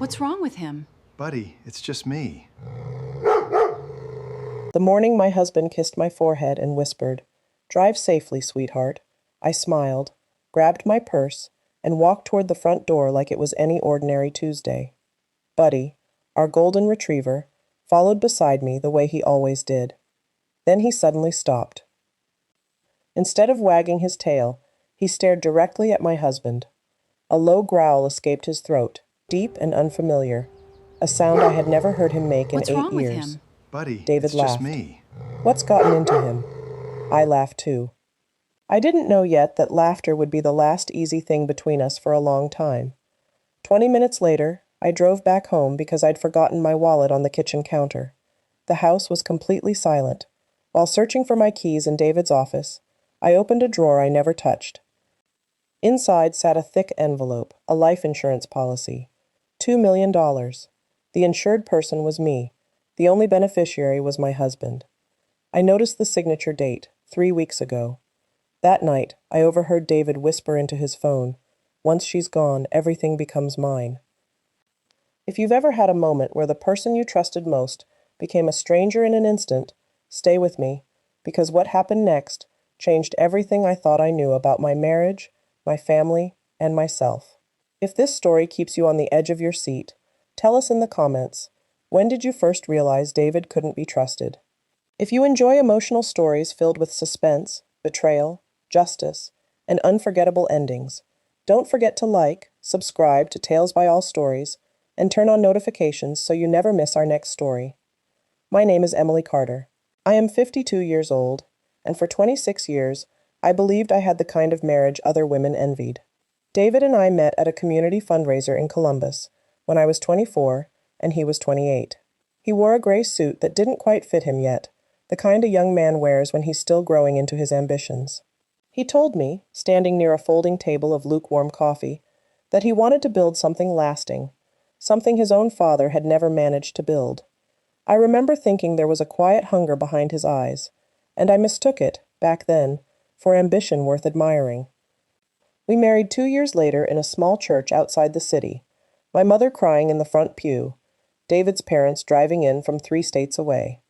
What's wrong with him? Buddy, it's just me. The morning my husband kissed my forehead and whispered, "Drive safely, sweetheart," I smiled, grabbed my purse, and walked toward the front door like it was any ordinary Tuesday. Buddy, our golden retriever, followed beside me the way he always did. Then he suddenly stopped. Instead of wagging his tail, he stared directly at my husband. A low growl escaped his throat, deep and unfamiliar, a sound I had never heard him make in What's 8 wrong with years. him? Buddy, David it's just laughed. me. What's gotten into him? I laughed too. I didn't know yet that laughter would be the last easy thing between us for a long time. 20 minutes later, I drove back home because I'd forgotten my wallet on the kitchen counter. The house was completely silent. While searching for my keys in David's office, I opened a drawer I never touched. Inside sat a thick envelope, a life insurance policy. $2 million. The insured person was me. The only beneficiary was my husband. I noticed the signature date, 3 weeks ago. That night, I overheard David whisper into his phone, "Once she's gone, everything becomes mine." If you've ever had a moment where the person you trusted most became a stranger in an instant, stay with me, because what happened next changed everything I thought I knew about my marriage, my family, and myself. If this story keeps you on the edge of your seat, tell us in the comments, when did you first realize David couldn't be trusted? If you enjoy emotional stories filled with suspense, betrayal, justice, and unforgettable endings, don't forget to like, subscribe to Tales by All Stories, and turn on notifications so you never miss our next story. My name is Emily Carter. I am 52 years old, and for 26 years, I believed I had the kind of marriage other women envied. David and I met at a community fundraiser in Columbus when I was 24 and he was 28. He wore a gray suit that didn't quite fit him yet, the kind a young man wears when he's still growing into his ambitions. He told me, standing near a folding table of lukewarm coffee, that he wanted to build something lasting, something his own father had never managed to build. I remember thinking there was a quiet hunger behind his eyes, and I mistook it, back then, for ambition worth admiring. We married 2 years later in a small church outside the city, my mother crying in the front pew, David's parents driving in from 3 states away.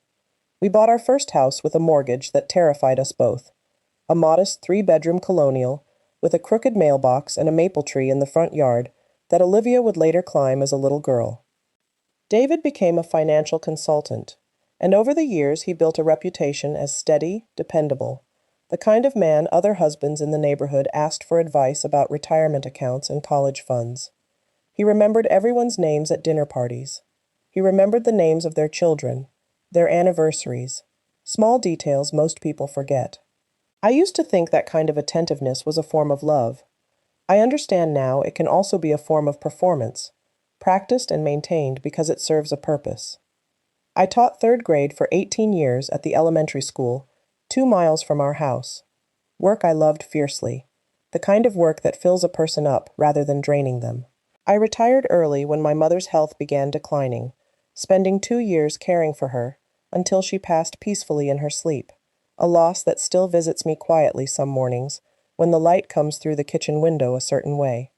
We bought our first house with a mortgage that terrified us both, a modest 3-bedroom colonial with a crooked mailbox and a maple tree in the front yard that Olivia would later climb as a little girl. David became a financial consultant, and over the years he built a reputation as steady, dependable, the kind of man other husbands in the neighborhood asked for advice about retirement accounts and college funds. He remembered everyone's names at dinner parties. He remembered the names of their children, their anniversaries, small details most people forget. I used to think that kind of attentiveness was a form of love. I understand now it can also be a form of performance, practiced and maintained because it serves a purpose. I taught 3rd grade for 18 years at the elementary school, 2 miles from our house. Work I loved fiercely, the kind of work that fills a person up rather than draining them. I retired early when my mother's health began declining, spending 2 years caring for her until she passed peacefully in her sleep, a loss that still visits me quietly some mornings when the light comes through the kitchen window a certain way.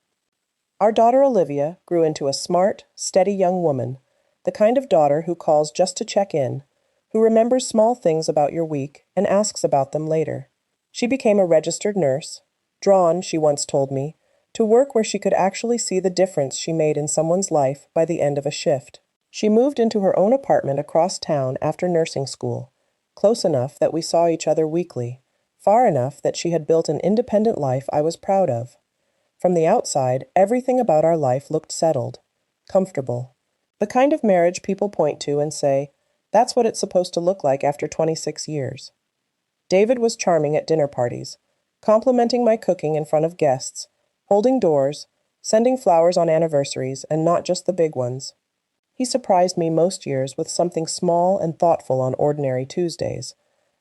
Our daughter Olivia grew into a smart, steady young woman, the kind of daughter who calls just to check in, who remembers small things about your week and asks about them later. She became a registered nurse, drawn, she once told me, to work where she could actually see the difference she made in someone's life by the end of a shift. She moved into her own apartment across town after nursing school, close enough that we saw each other weekly, far enough that she had built an independent life I was proud of. From the outside, everything about our life looked settled, comfortable. The kind of marriage people point to and say, that's what it's supposed to look like after 26 years. David was charming at dinner parties, complimenting my cooking in front of guests, holding doors, sending flowers on anniversaries, and not just the big ones. He surprised me most years with something small and thoughtful on ordinary Tuesdays,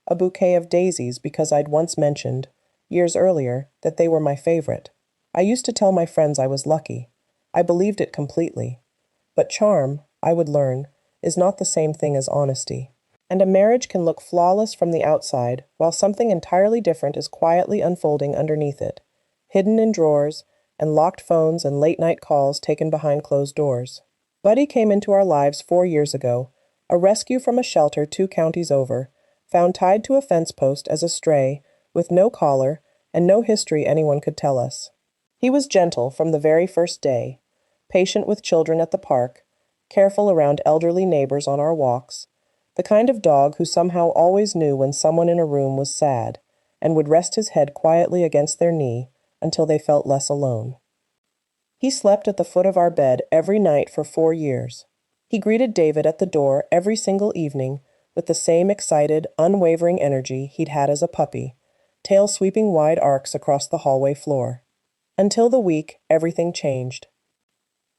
a bouquet of daisies because I'd once mentioned, years earlier, that they were my favorite. I used to tell my friends I was lucky. I believed it completely. But charm, I would learn, is not the same thing as honesty. And a marriage can look flawless from the outside, while something entirely different is quietly unfolding underneath it, hidden in drawers, and locked phones and late-night calls taken behind closed doors. Buddy came into our lives 4 years ago, a rescue from a shelter 2 counties over, found tied to a fence post as a stray, with no collar and no history anyone could tell us. He was gentle from the very first day, patient with children at the park, careful around elderly neighbors on our walks, the kind of dog who somehow always knew when someone in a room was sad, and would rest his head quietly against their knee until they felt less alone. He slept at the foot of our bed every night for 4 years. He greeted David at the door every single evening with the same excited, unwavering energy he'd had as a puppy, tail sweeping wide arcs across the hallway floor. Until the week, everything changed.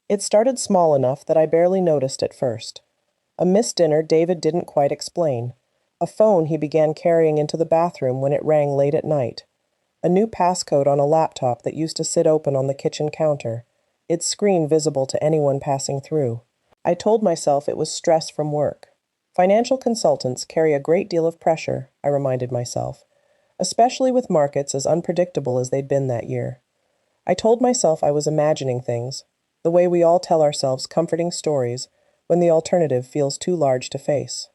It started small enough that I barely noticed at first. A missed dinner David didn't quite explain. A phone he began carrying into the bathroom when it rang late at night. A new passcode on a laptop that used to sit open on the kitchen counter, its screen visible to anyone passing through. I told myself it was stress from work. Financial consultants carry a great deal of pressure, I reminded myself, especially with markets as unpredictable as they'd been that year. I told myself I was imagining things, the way we all tell ourselves comforting stories when the alternative feels too large to face.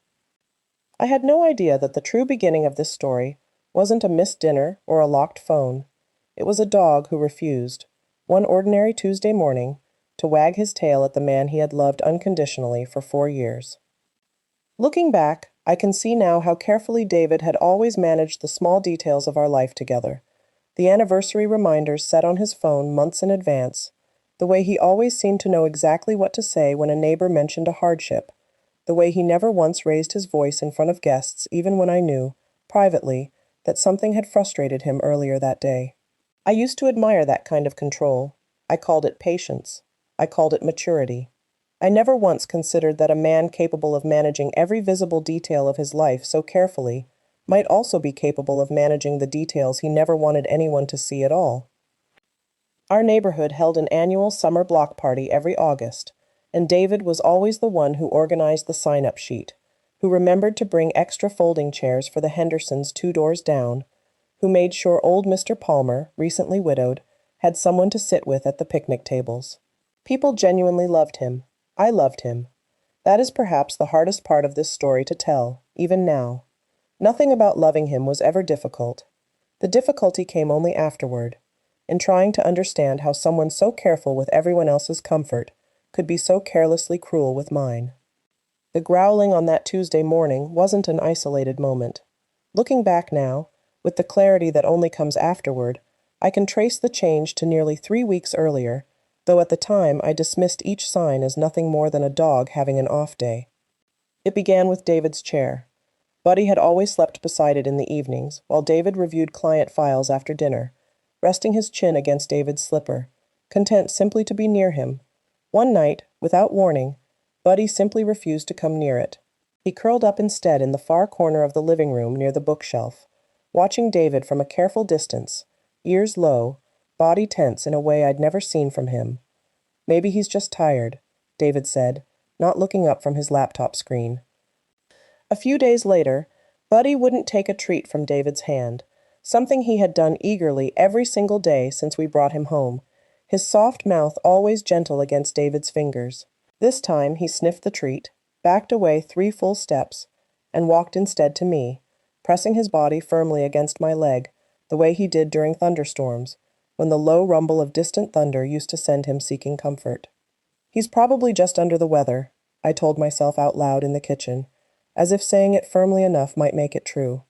I had no idea that the true beginning of this story wasn't a missed dinner or a locked phone. It was a dog who refused, one ordinary Tuesday morning, to wag his tail at the man he had loved unconditionally for 4 years. Looking back, I can see now how carefully David had always managed the small details of our life together. The anniversary reminders set on his phone months in advance, the way he always seemed to know exactly what to say when a neighbor mentioned a hardship, the way he never once raised his voice in front of guests even when I knew, privately, that something had frustrated him earlier that day. I used to admire that kind of control. I called it patience. I called it maturity. I never once considered that a man capable of managing every visible detail of his life so carefully might also be capable of managing the details he never wanted anyone to see at all. Our neighborhood held an annual summer block party every August, and David was always the one who organized the sign-up sheet, who remembered to bring extra folding chairs for the Hendersons 2 doors down, who made sure old Mr. Palmer, recently widowed, had someone to sit with at the picnic tables. People genuinely loved him. I loved him. That is perhaps the hardest part of this story to tell, even now. Nothing about loving him was ever difficult. The difficulty came only afterward, in trying to understand how someone so careful with everyone else's comfort could be so carelessly cruel with mine. The growling on that Tuesday morning wasn't an isolated moment. Looking back now, with the clarity that only comes afterward, I can trace the change to nearly 3 weeks earlier, though at the time I dismissed each sign as nothing more than a dog having an off day. It began with David's chair. Buddy had always slept beside it in the evenings, while David reviewed client files after dinner, resting his chin against David's slipper, content simply to be near him. One night, without warning, Buddy simply refused to come near it. He curled up instead in the far corner of the living room near the bookshelf, watching David from a careful distance, ears low, body tense in a way I'd never seen from him. "Maybe he's just tired," David said, not looking up from his laptop screen. A few days later, Buddy wouldn't take a treat from David's hand, something he had done eagerly every single day since we brought him home, his soft mouth always gentle against David's fingers. This time he sniffed the treat, backed away 3 full steps, and walked instead to me, pressing his body firmly against my leg, the way he did during thunderstorms, when the low rumble of distant thunder used to send him seeking comfort. "He's probably just under the weather," I told myself out loud in the kitchen, as if saying it firmly enough might make it true.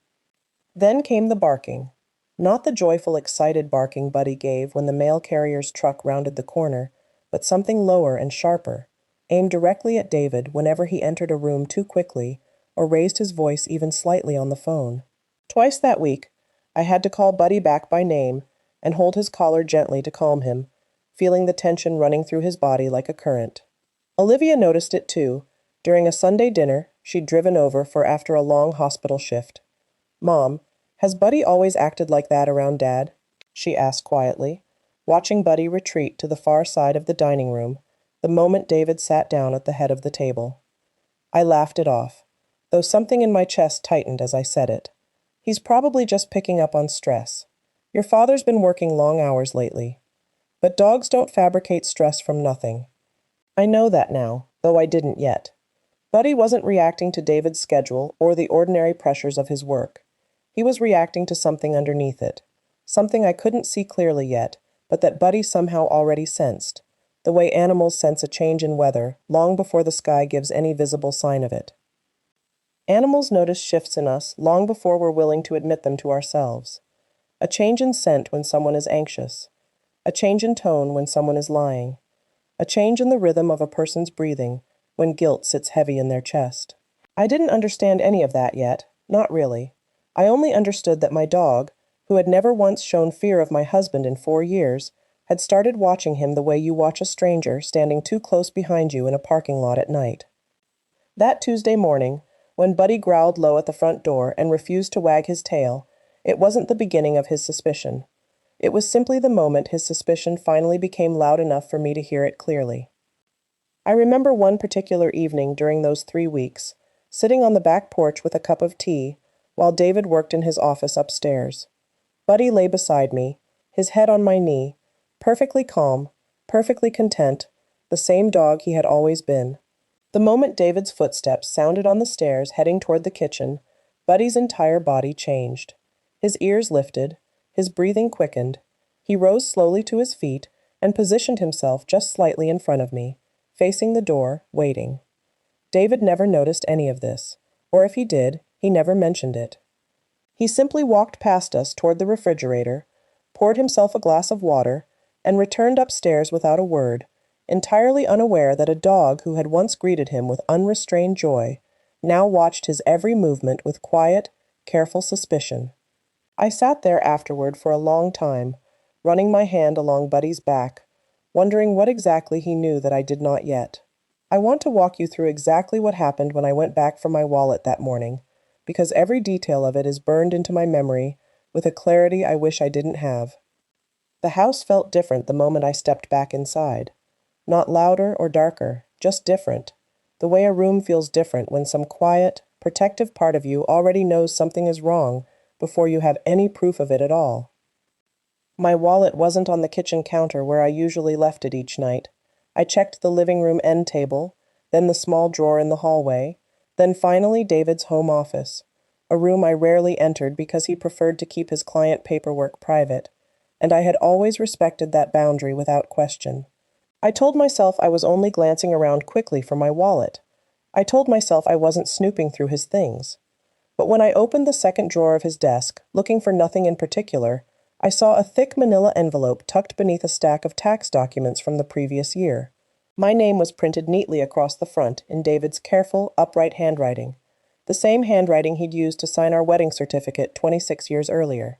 Then came the barking. Not the joyful, excited barking Buddy gave when the mail carrier's truck rounded the corner, but something lower and sharper, aimed directly at David whenever he entered a room too quickly or raised his voice even slightly on the phone. Twice that week, I had to call Buddy back by name and hold his collar gently to calm him, feeling the tension running through his body like a current. Olivia noticed it too. During a Sunday dinner she'd driven over for after a long hospital shift. "Mom, has Buddy always acted like that around Dad?" she asked quietly, watching Buddy retreat to the far side of the dining room the moment David sat down at the head of the table. I laughed it off, though something in my chest tightened as I said it. "He's probably just picking up on stress. Your father's been working long hours lately. But dogs don't fabricate stress from nothing. I know that now, though I didn't yet. Buddy wasn't reacting to David's schedule or the ordinary pressures of his work. He was reacting to something underneath it, something I couldn't see clearly yet, but that Buddy somehow already sensed, the way animals sense a change in weather long before the sky gives any visible sign of it. Animals notice shifts in us long before we're willing to admit them to ourselves. A change in scent when someone is anxious, a change in tone when someone is lying, a change in the rhythm of a person's breathing when guilt sits heavy in their chest. I didn't understand any of that yet, not really. I only understood that my dog, who had never once shown fear of my husband in 4 years, had started watching him the way you watch a stranger standing too close behind you in a parking lot at night. That Tuesday morning, when Buddy growled low at the front door and refused to wag his tail, it wasn't the beginning of his suspicion. It was simply the moment his suspicion finally became loud enough for me to hear it clearly. I remember one particular evening during those 3 weeks, sitting on the back porch with a cup of tea, while David worked in his office upstairs. Buddy lay beside me, his head on my knee, perfectly calm, perfectly content, the same dog he had always been. The moment David's footsteps sounded on the stairs heading toward the kitchen, Buddy's entire body changed. His ears lifted, his breathing quickened. He rose slowly to his feet and positioned himself just slightly in front of me, facing the door, waiting. David never noticed any of this, or if he did, he never mentioned it. He simply walked past us toward the refrigerator, poured himself a glass of water, and returned upstairs without a word, entirely unaware that a dog who had once greeted him with unrestrained joy now watched his every movement with quiet, careful suspicion. I sat there afterward for a long time, running my hand along Buddy's back, wondering what exactly he knew that I did not yet. I want to walk you through exactly what happened when I went back for my wallet that morning, because every detail of it is burned into my memory with a clarity I wish I didn't have. The house felt different the moment I stepped back inside. Not louder or darker, just different. The way a room feels different when some quiet, protective part of you already knows something is wrong before you have any proof of it at all. My wallet wasn't on the kitchen counter where I usually left it each night. I checked the living room end table, then the small drawer in the hallway, then finally David's home office, a room I rarely entered because he preferred to keep his client paperwork private, and I had always respected that boundary without question. I told myself I was only glancing around quickly for my wallet. I told myself I wasn't snooping through his things. But when I opened the second drawer of his desk, looking for nothing in particular, I saw a thick manila envelope tucked beneath a stack of tax documents from the previous year. My name was printed neatly across the front in David's careful, upright handwriting, the same handwriting he'd used to sign our wedding certificate 26 years earlier.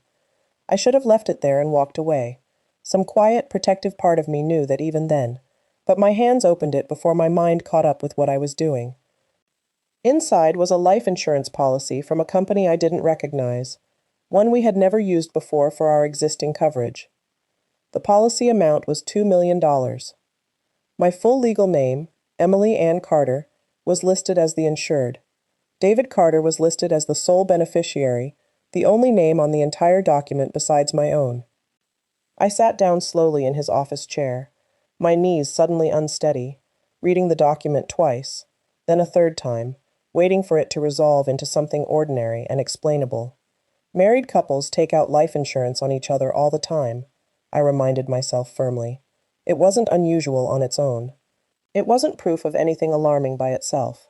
I should have left it there and walked away. Some quiet, protective part of me knew that even then, but my hands opened it before my mind caught up with what I was doing. Inside was a life insurance policy from a company I didn't recognize, one we had never used before for our existing coverage. The policy amount was $2 million. My full legal name, Emily Ann Carter, was listed as the insured. David Carter was listed as the sole beneficiary, the only name on the entire document besides my own. I sat down slowly in his office chair, my knees suddenly unsteady, reading the document twice, then a third time, waiting for it to resolve into something ordinary and explainable. Married couples take out life insurance on each other all the time, I reminded myself firmly. It wasn't unusual on its own. It wasn't proof of anything alarming by itself.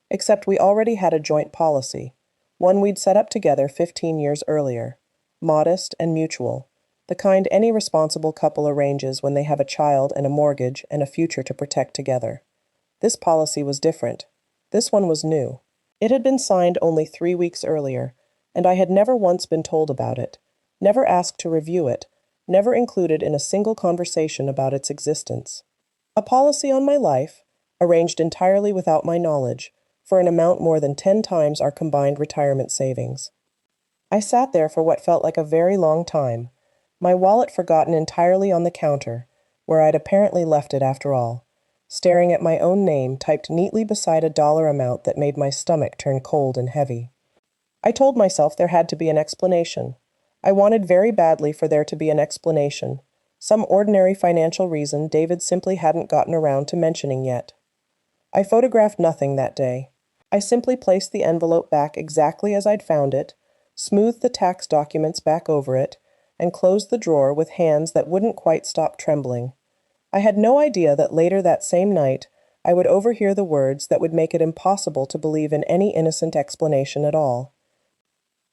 Except we already had a joint policy, one we'd set up together 15 years earlier, modest and mutual, the kind any responsible couple arranges when they have a child and a mortgage and a future to protect together. This policy was different. This one was new. It had been signed only 3 weeks earlier, and I had never once been told about it, never asked to review it, never included in a single conversation about its existence. A policy on my life, arranged entirely without my knowledge, for an amount more than 10 times our combined retirement savings. I sat there for what felt like a very long time, my wallet forgotten entirely on the counter, where I'd apparently left it after all, staring at my own name typed neatly beside a dollar amount that made my stomach turn cold and heavy. I told myself there had to be an explanation. I wanted very badly for there to be an explanation, some ordinary financial reason David simply hadn't gotten around to mentioning yet. I photographed nothing that day. I simply placed the envelope back exactly as I'd found it, smoothed the tax documents back over it, and closed the drawer with hands that wouldn't quite stop trembling. I had no idea that later that same night I would overhear the words that would make it impossible to believe in any innocent explanation at all.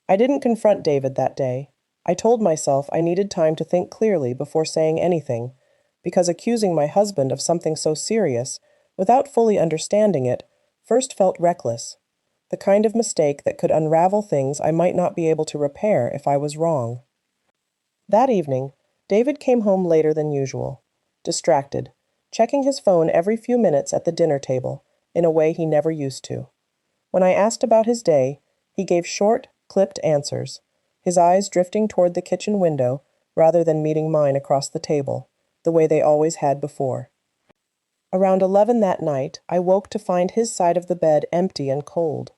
I didn't confront David that day. I told myself I needed time to think clearly before saying anything, because accusing my husband of something so serious, without fully understanding it, first felt reckless, the kind of mistake that could unravel things I might not be able to repair if I was wrong. That evening, David came home later than usual, distracted, checking his phone every few minutes at the dinner table, in a way he never used to. When I asked about his day, he gave short, clipped answers, his eyes drifting toward the kitchen window rather than meeting mine across the table, the way they always had before. Around 11 that night, I woke to find his side of the bed empty and cold.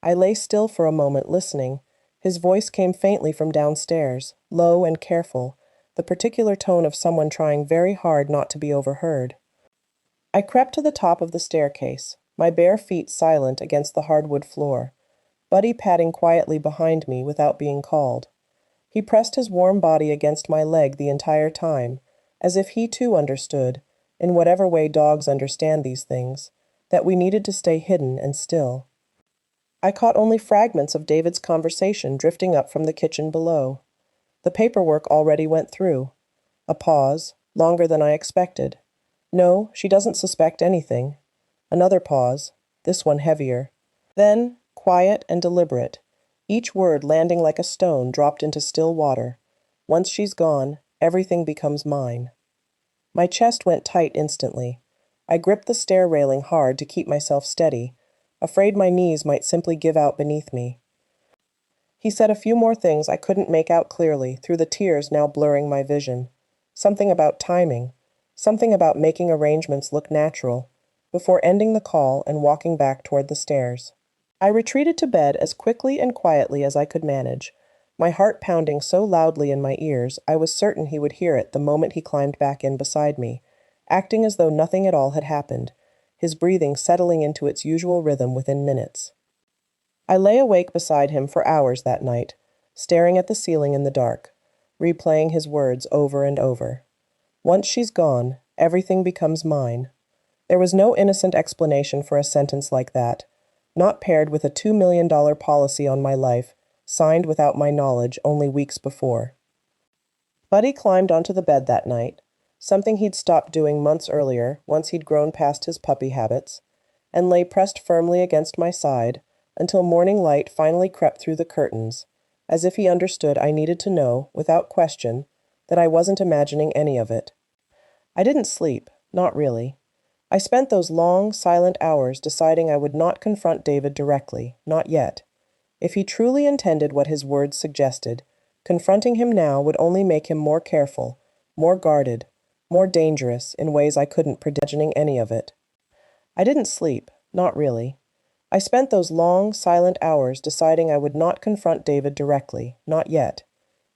I lay still for a moment listening. His voice came faintly from downstairs, low and careful, the particular tone of someone trying very hard not to be overheard. I crept to the top of the staircase, my bare feet silent against the hardwood floor, Buddy padding quietly behind me without being called. He pressed his warm body against my leg the entire time, as if he too understood, in whatever way dogs understand these things, that we needed to stay hidden and still. I caught only fragments of David's conversation drifting up from the kitchen below. The paperwork already went through. A pause, longer than I expected. No, she doesn't suspect anything. Another pause, this one heavier. Then, quiet and deliberate, each word landing like a stone dropped into still water. Once she's gone, everything becomes mine. My chest went tight instantly. I gripped the stair railing hard to keep myself steady, afraid my knees might simply give out beneath me. He said a few more things I couldn't make out clearly through the tears now blurring my vision. Something about timing, something about making arrangements look natural, before ending the call and walking back toward the stairs. I retreated to bed as quickly and quietly as I could manage, my heart pounding so loudly in my ears I was certain he would hear it the moment he climbed back in beside me, acting as though nothing at all had happened, his breathing settling into its usual rhythm within minutes. I lay awake beside him for hours that night, staring at the ceiling in the dark, replaying his words over and over. Once she's gone, everything becomes mine. There was no innocent explanation for a sentence like that, not paired with a $2 million policy on my life, signed without my knowledge only weeks before. Buddy climbed onto the bed that night, something he'd stopped doing months earlier once he'd grown past his puppy habits, and lay pressed firmly against my side until morning light finally crept through the curtains, as if he understood I needed to know, without question, that I wasn't imagining any of it. I didn't sleep, not really. I spent those long, silent hours deciding I would not confront David directly, not yet. If he truly intended what his words suggested, confronting him now would only make him more careful, more guarded, more dangerous in ways I couldn't predict, imagining any of it. I didn't sleep, not really. I spent those long, silent hours deciding I would not confront David directly, not yet.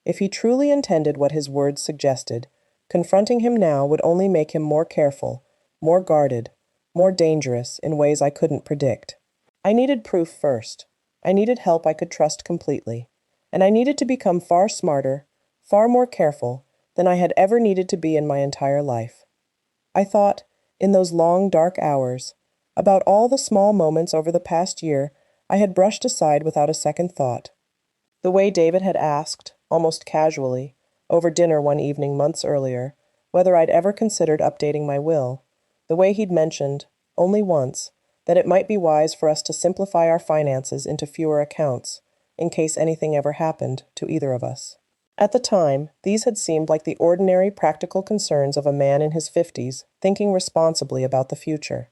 If he truly intended what his words suggested, confronting him now would only make him more careful, more guarded, more dangerous in ways I couldn't predict. I needed proof first. I needed help I could trust completely. And I needed to become far smarter, far more careful than I had ever needed to be in my entire life. I thought, in those long, dark hours, about all the small moments over the past year I had brushed aside without a second thought. The way David had asked, almost casually, over dinner one evening months earlier, whether I'd ever considered updating my will. The way he'd mentioned, only once, that it might be wise for us to simplify our finances into fewer accounts, in case anything ever happened to either of us. At the time, these had seemed like the ordinary practical concerns of a man in his 50s thinking responsibly about the future.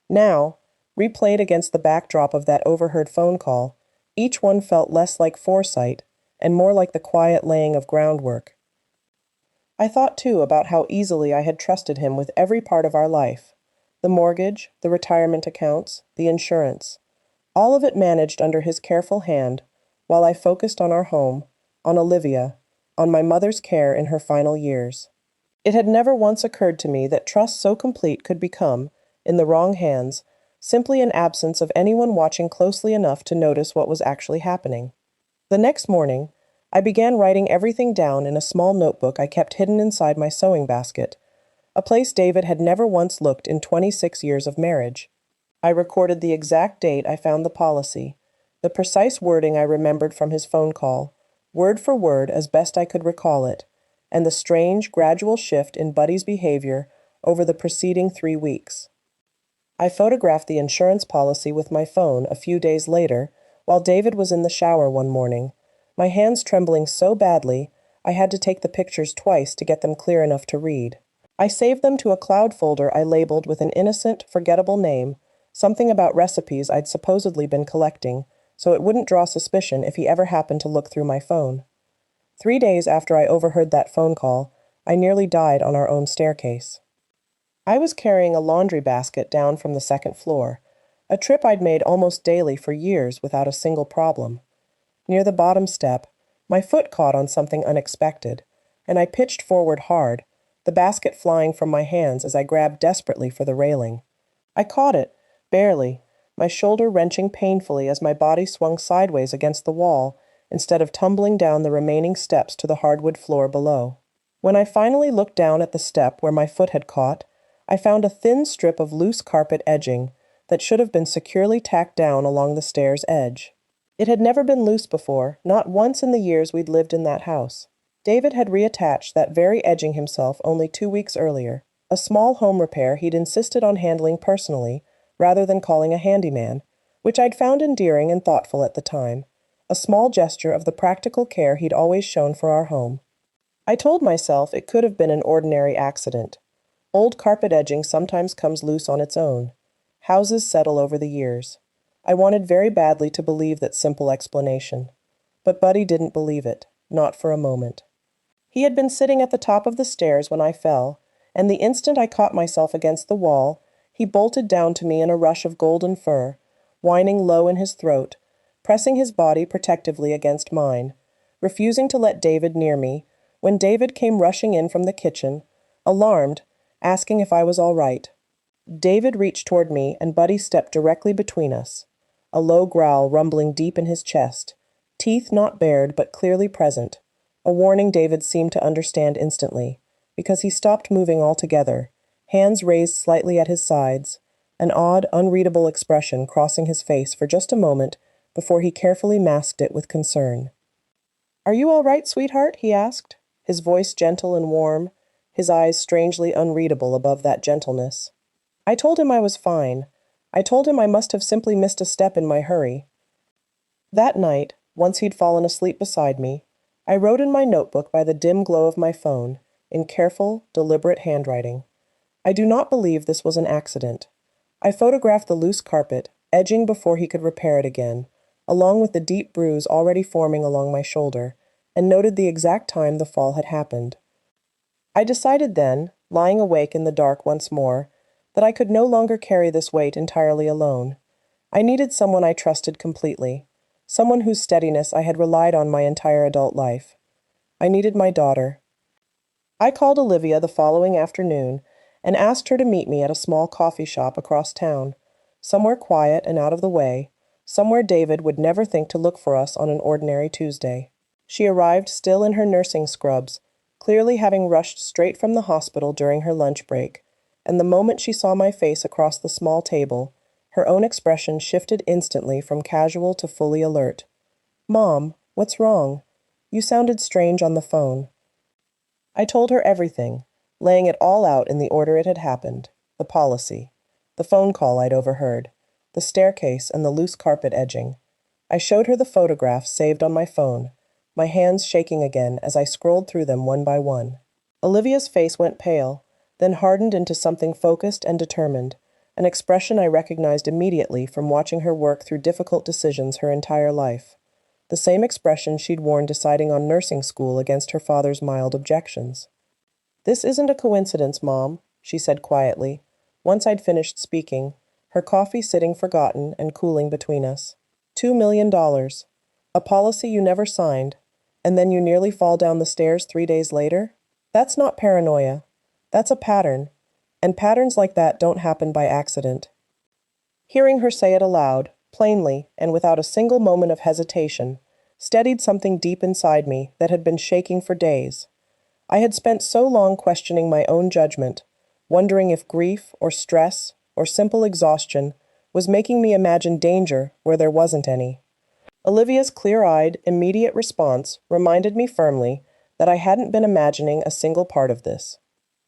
Now, replayed against the backdrop of that overheard phone call, each one felt less like foresight and more like the quiet laying of groundwork. I thought, too, about how easily I had trusted him with every part of our life. The mortgage, the retirement accounts, the insurance. All of it managed under his careful hand, while I focused on our home, on Olivia, on my mother's care in her final years. It had never once occurred to me that trust so complete could become, in the wrong hands, simply an absence of anyone watching closely enough to notice what was actually happening. The next morning, I began writing everything down in a small notebook I kept hidden inside my sewing basket, a place David had never once looked in 26 years of marriage. I recorded the exact date I found the policy, the precise wording I remembered from his phone call, word for word as best I could recall it, and the strange, gradual shift in Buddy's behavior over the preceding 3 weeks. I photographed the insurance policy with my phone a few days later while David was in the shower one morning, my hands trembling so badly I had to take the pictures twice to get them clear enough to read. I saved them to a cloud folder I labeled with an innocent, forgettable name, something about recipes I'd supposedly been collecting, so it wouldn't draw suspicion if he ever happened to look through my phone. 3 days after I overheard that phone call, I nearly died on our own staircase. I was carrying a laundry basket down from the second floor, a trip I'd made almost daily for years without a single problem. Near the bottom step, my foot caught on something unexpected, and I pitched forward hard, the basket flying from my hands as I grabbed desperately for the railing. I caught it, barely, my shoulder wrenching painfully as my body swung sideways against the wall instead of tumbling down the remaining steps to the hardwood floor below. When I finally looked down at the step where my foot had caught, I found a thin strip of loose carpet edging that should have been securely tacked down along the stair's edge. It had never been loose before, not once in the years we'd lived in that house. David had reattached that very edging himself only 2 weeks earlier, a small home repair he'd insisted on handling personally, rather than calling a handyman, which I'd found endearing and thoughtful at the time, a small gesture of the practical care he'd always shown for our home. I told myself it could have been an ordinary accident. Old carpet edging sometimes comes loose on its own. Houses settle over the years. I wanted very badly to believe that simple explanation. But Buddy didn't believe it, not for a moment. He had been sitting at the top of the stairs when I fell, and the instant I caught myself against the wall, he bolted down to me in a rush of golden fur, whining low in his throat, pressing his body protectively against mine, refusing to let David near me, when David came rushing in from the kitchen, alarmed, asking if I was all right. David reached toward me, and Buddy stepped directly between us, a low growl rumbling deep in his chest, teeth not bared but clearly present, a warning David seemed to understand instantly, because he stopped moving altogether, hands raised slightly at his sides, an odd, unreadable expression crossing his face for just a moment before he carefully masked it with concern. "Are you all right, sweetheart?" he asked, his voice gentle and warm, his eyes strangely unreadable above that gentleness. I told him I was fine. I told him I must have simply missed a step in my hurry. That night, once he'd fallen asleep beside me, I wrote in my notebook by the dim glow of my phone, in careful, deliberate handwriting. I do not believe this was an accident. I photographed the loose carpet, edging before he could repair it again, along with the deep bruise already forming along my shoulder, and noted the exact time the fall had happened. I decided then, lying awake in the dark once more, that I could no longer carry this weight entirely alone. I needed someone I trusted completely, someone whose steadiness I had relied on my entire adult life. I needed my daughter. I called Olivia the following afternoon and asked her to meet me at a small coffee shop across town, somewhere quiet and out of the way, somewhere David would never think to look for us on an ordinary Tuesday. She arrived still in her nursing scrubs, clearly having rushed straight from the hospital during her lunch break, and the moment she saw my face across the small table, her own expression shifted instantly from casual to fully alert. "Mom, what's wrong? You sounded strange on the phone." I told her everything, laying it all out in the order it had happened, the policy, the phone call I'd overheard, the staircase and the loose carpet edging. I showed her the photographs saved on my phone, my hands shaking again as I scrolled through them one by one. Olivia's face went pale, then hardened into something focused and determined, an expression I recognized immediately from watching her work through difficult decisions her entire life. The same expression she'd worn deciding on nursing school against her father's mild objections. "This isn't a coincidence, Mom," she said quietly, once I'd finished speaking, her coffee sitting forgotten and cooling between us. $2 million. A policy you never signed, and then you nearly fall down the stairs 3 days later? That's not paranoia. That's a pattern, and patterns like that don't happen by accident. Hearing her say it aloud, plainly, and without a single moment of hesitation, steadied something deep inside me that had been shaking for days. I had spent so long questioning my own judgment, wondering if grief or stress or simple exhaustion was making me imagine danger where there wasn't any. Olivia's clear-eyed, immediate response reminded me firmly that I hadn't been imagining a single part of this.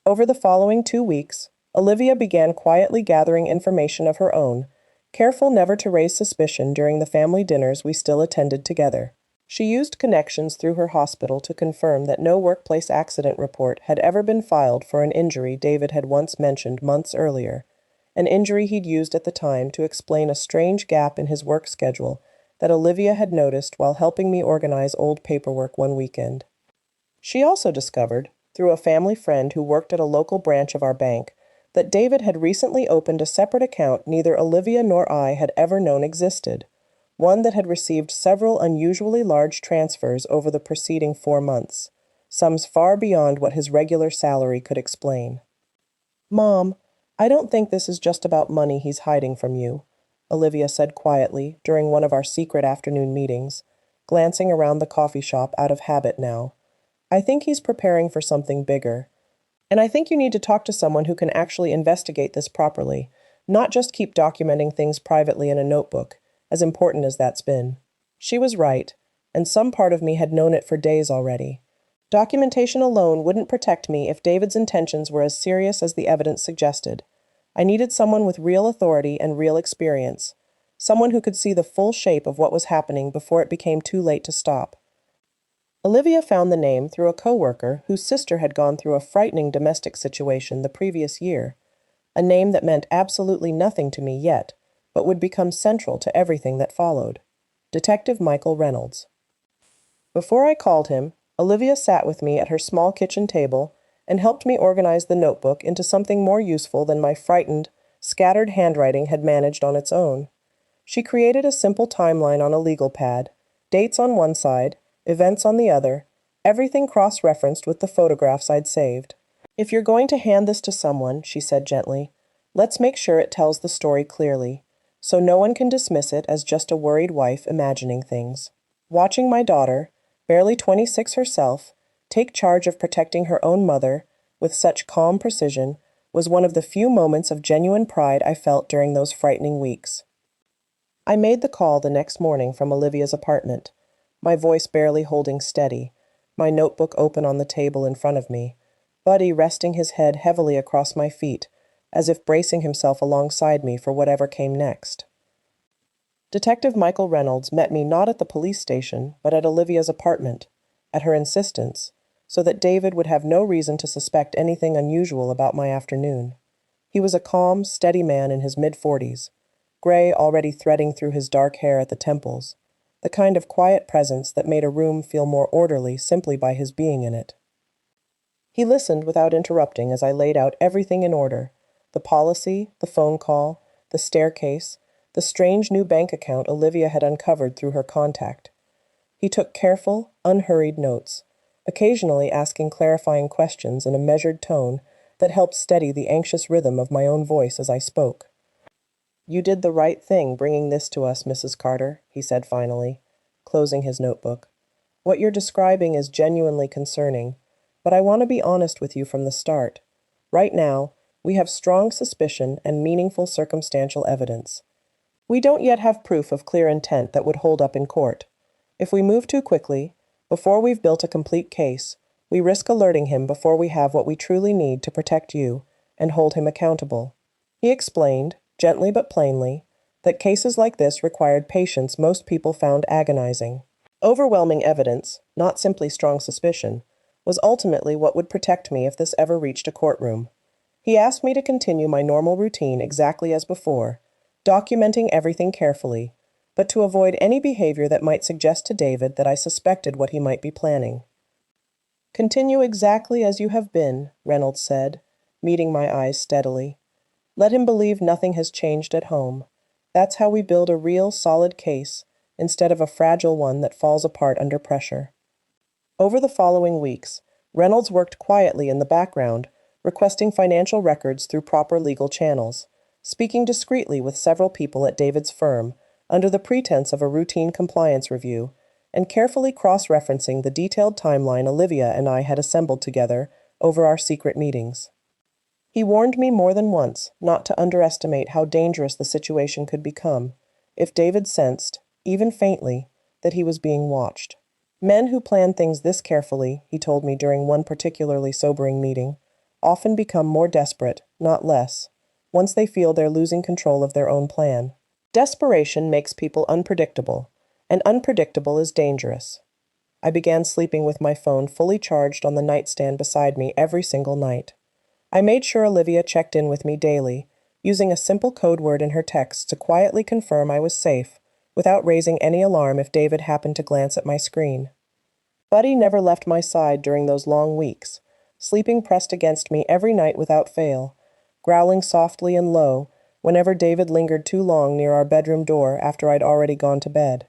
Over the following 2 weeks, Olivia began quietly gathering information of her own, careful never to raise suspicion during the family dinners we still attended together. She used connections through her hospital to confirm that no workplace accident report had ever been filed for an injury David had once mentioned months earlier, an injury he'd used at the time to explain a strange gap in his work schedule that Olivia had noticed while helping me organize old paperwork one weekend. She also discovered, through a family friend who worked at a local branch of our bank, that David had recently opened a separate account neither Olivia nor I had ever known existed, one that had received several unusually large transfers over the preceding 4 months, sums far beyond what his regular salary could explain. "Mom, I don't think this is just about money he's hiding from you," Olivia said quietly during one of our secret afternoon meetings, glancing around the coffee shop out of habit now. "I think he's preparing for something bigger. And I think you need to talk to someone who can actually investigate this properly, not just keep documenting things privately in a notebook, as important as that's been." She was right, and some part of me had known it for days already. Documentation alone wouldn't protect me if David's intentions were as serious as the evidence suggested. I needed someone with real authority and real experience, someone who could see the full shape of what was happening before it became too late to stop. Olivia found the name through a coworker whose sister had gone through a frightening domestic situation the previous year, a name that meant absolutely nothing to me yet, but would become central to everything that followed. Detective Michael Reynolds. Before I called him, Olivia sat with me at her small kitchen table and helped me organize the notebook into something more useful than my frightened, scattered handwriting had managed on its own. She created a simple timeline on a legal pad, dates on one side, events on the other, everything cross-referenced with the photographs I'd saved. "If you're going to hand this to someone," she said gently, "let's make sure it tells the story clearly, so no one can dismiss it as just a worried wife imagining things." Watching my daughter, barely 26 herself, take charge of protecting her own mother with such calm precision was one of the few moments of genuine pride I felt during those frightening weeks. I made the call the next morning from Olivia's apartment, my voice barely holding steady, my notebook open on the table in front of me, Buddy resting his head heavily across my feet, as if bracing himself alongside me for whatever came next. Detective Michael Reynolds met me not at the police station, but at Olivia's apartment, at her insistence, so that David would have no reason to suspect anything unusual about my afternoon. He was a calm, steady man in his mid-40s, gray already threading through his dark hair at the temples, the kind of quiet presence that made a room feel more orderly simply by his being in it. He listened without interrupting as I laid out everything in order: the policy, the phone call, the staircase, the strange new bank account Olivia had uncovered through her contact. He took careful, unhurried notes, occasionally asking clarifying questions in a measured tone that helped steady the anxious rhythm of my own voice as I spoke. "You did the right thing bringing this to us, Mrs. Carter," he said finally, closing his notebook. "What you're describing is genuinely concerning, but I want to be honest with you from the start. Right now, we have strong suspicion and meaningful circumstantial evidence. We don't yet have proof of clear intent that would hold up in court. If we move too quickly, before we've built a complete case, we risk alerting him before we have what we truly need to protect you and hold him accountable." He explained, gently but plainly, that cases like this required patience most people found agonizing. Overwhelming evidence, not simply strong suspicion, was ultimately what would protect me if this ever reached a courtroom. He asked me to continue my normal routine exactly as before, documenting everything carefully, but to avoid any behavior that might suggest to David that I suspected what he might be planning. "Continue exactly as you have been," Reynolds said, meeting my eyes steadily. "Let him believe nothing has changed at home. That's how we build a real, solid case, instead of a fragile one that falls apart under pressure." Over the following weeks, Reynolds worked quietly in the background, requesting financial records through proper legal channels, speaking discreetly with several people at David's firm under the pretense of a routine compliance review, and carefully cross-referencing the detailed timeline Olivia and I had assembled together over our secret meetings. He warned me more than once not to underestimate how dangerous the situation could become if David sensed, even faintly, that he was being watched. Men who plan things this carefully, he told me during one particularly sobering meeting, often become more desperate, not less, once they feel they're losing control of their own plan. Desperation makes people unpredictable, and unpredictable is dangerous. I began sleeping with my phone fully charged on the nightstand beside me every single night. I made sure Olivia checked in with me daily, using a simple code word in her texts to quietly confirm I was safe, without raising any alarm if David happened to glance at my screen. Buddy never left my side during those long weeks, sleeping pressed against me every night without fail, growling softly and low whenever David lingered too long near our bedroom door after I'd already gone to bed.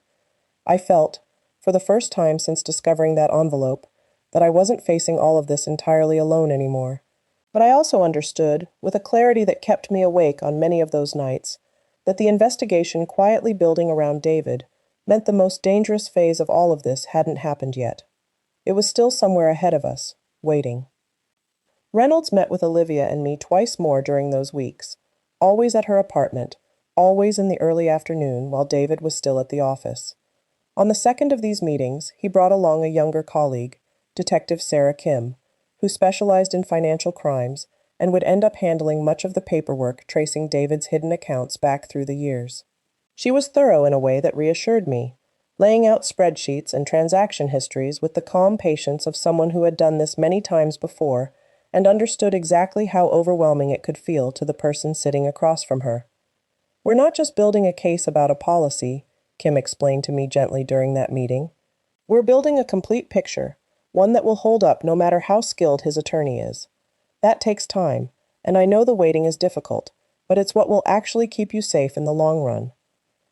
I felt, for the first time since discovering that envelope, that I wasn't facing all of this entirely alone anymore. But I also understood, with a clarity that kept me awake on many of those nights, that the investigation quietly building around David meant the most dangerous phase of all of this hadn't happened yet. It was still somewhere ahead of us, waiting. Reynolds met with Olivia and me twice more during those weeks, always at her apartment, always in the early afternoon while David was still at the office. On the second of these meetings, he brought along a younger colleague, Detective Sarah Kim, who specialized in financial crimes and would end up handling much of the paperwork tracing David's hidden accounts back through the years. She was thorough in a way that reassured me, laying out spreadsheets and transaction histories with the calm patience of someone who had done this many times before and understood exactly how overwhelming it could feel to the person sitting across from her. "We're not just building a case about a policy," Kim explained to me gently during that meeting. "We're building a complete picture, one that will hold up no matter how skilled his attorney is. That takes time, and I know the waiting is difficult, but it's what will actually keep you safe in the long run."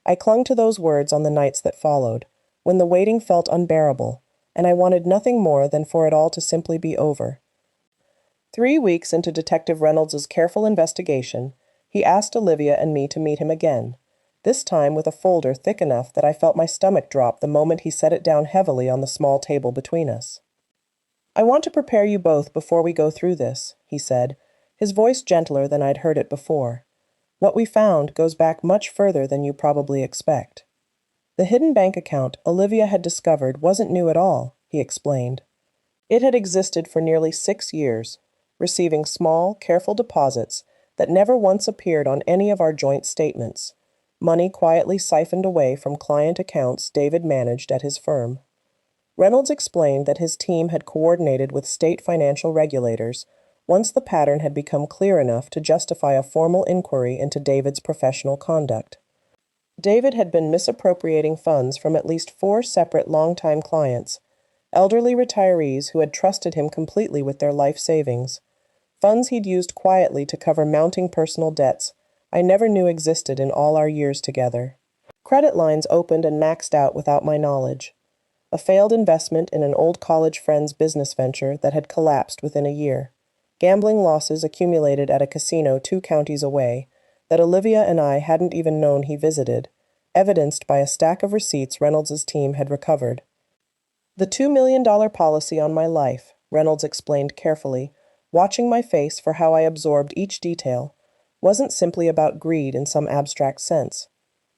I clung to those words on the nights that followed, when the waiting felt unbearable, and I wanted nothing more than for it all to simply be over. 3 weeks into Detective Reynolds' careful investigation, he asked Olivia and me to meet him again, this time with a folder thick enough that I felt my stomach drop the moment he set it down heavily on the small table between us. "I want to prepare you both before we go through this," he said, his voice gentler than I'd heard it before. "What we found goes back much further than you probably expect." The hidden bank account Olivia had discovered wasn't new at all, he explained. It had existed for nearly 6 years, receiving small, careful deposits that never once appeared on any of our joint statements, money quietly siphoned away from client accounts David managed at his firm. Reynolds explained that his team had coordinated with state financial regulators once the pattern had become clear enough to justify a formal inquiry into David's professional conduct. David had been misappropriating funds from at least 4 separate longtime clients, elderly retirees who had trusted him completely with their life savings, funds he'd used quietly to cover mounting personal debts I never knew existed in all our years together. Credit lines opened and maxed out without my knowledge. A failed investment in an old college friend's business venture that had collapsed within a year. Gambling losses accumulated at a casino 2 counties away that Olivia and I hadn't even known he visited, evidenced by a stack of receipts Reynolds' team had recovered. "The $2 million policy on my life," Reynolds explained carefully, watching my face for how I absorbed each detail, wasn't simply about greed in some abstract sense.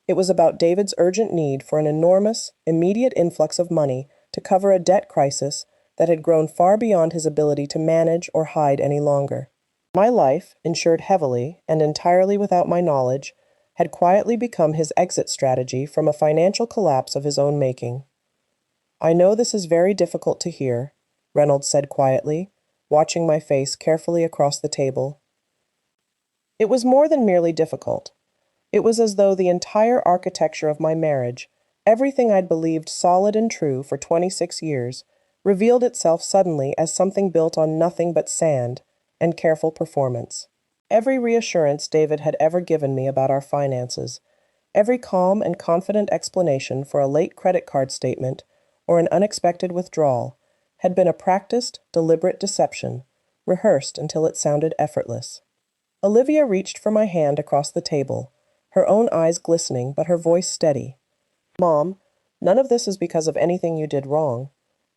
It was about David's urgent need for an enormous, immediate influx of money to cover a debt crisis that had grown far beyond his ability to manage or hide any longer. My life, insured heavily and entirely without my knowledge, had quietly become his exit strategy from a financial collapse of his own making. "I know this is very difficult to hear," Reynolds said quietly, watching my face carefully across the table. It was more than merely difficult. It was as though the entire architecture of my marriage, everything I'd believed solid and true for 26 years, revealed itself suddenly as something built on nothing but sand and careful performance. Every reassurance David had ever given me about our finances, every calm and confident explanation for a late credit card statement or an unexpected withdrawal, had been a practiced, deliberate deception, rehearsed until it sounded effortless. Olivia reached for my hand across the table, her own eyes glistening but her voice steady. Mom, none of this is because of anything you did wrong.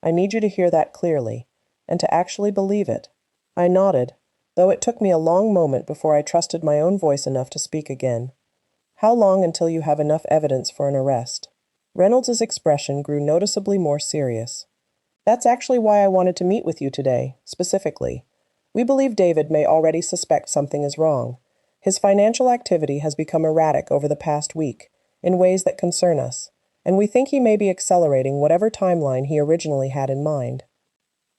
I need you to hear that clearly, and to actually believe it. I nodded, though it took me a long moment before I trusted my own voice enough to speak again. How long until you have enough evidence for an arrest? Reynolds's expression grew noticeably more serious. That's actually why I wanted to meet with you today, specifically. We believe David may already suspect something is wrong. His financial activity has become erratic over the past week, in ways that concern us, and we think he may be accelerating whatever timeline he originally had in mind.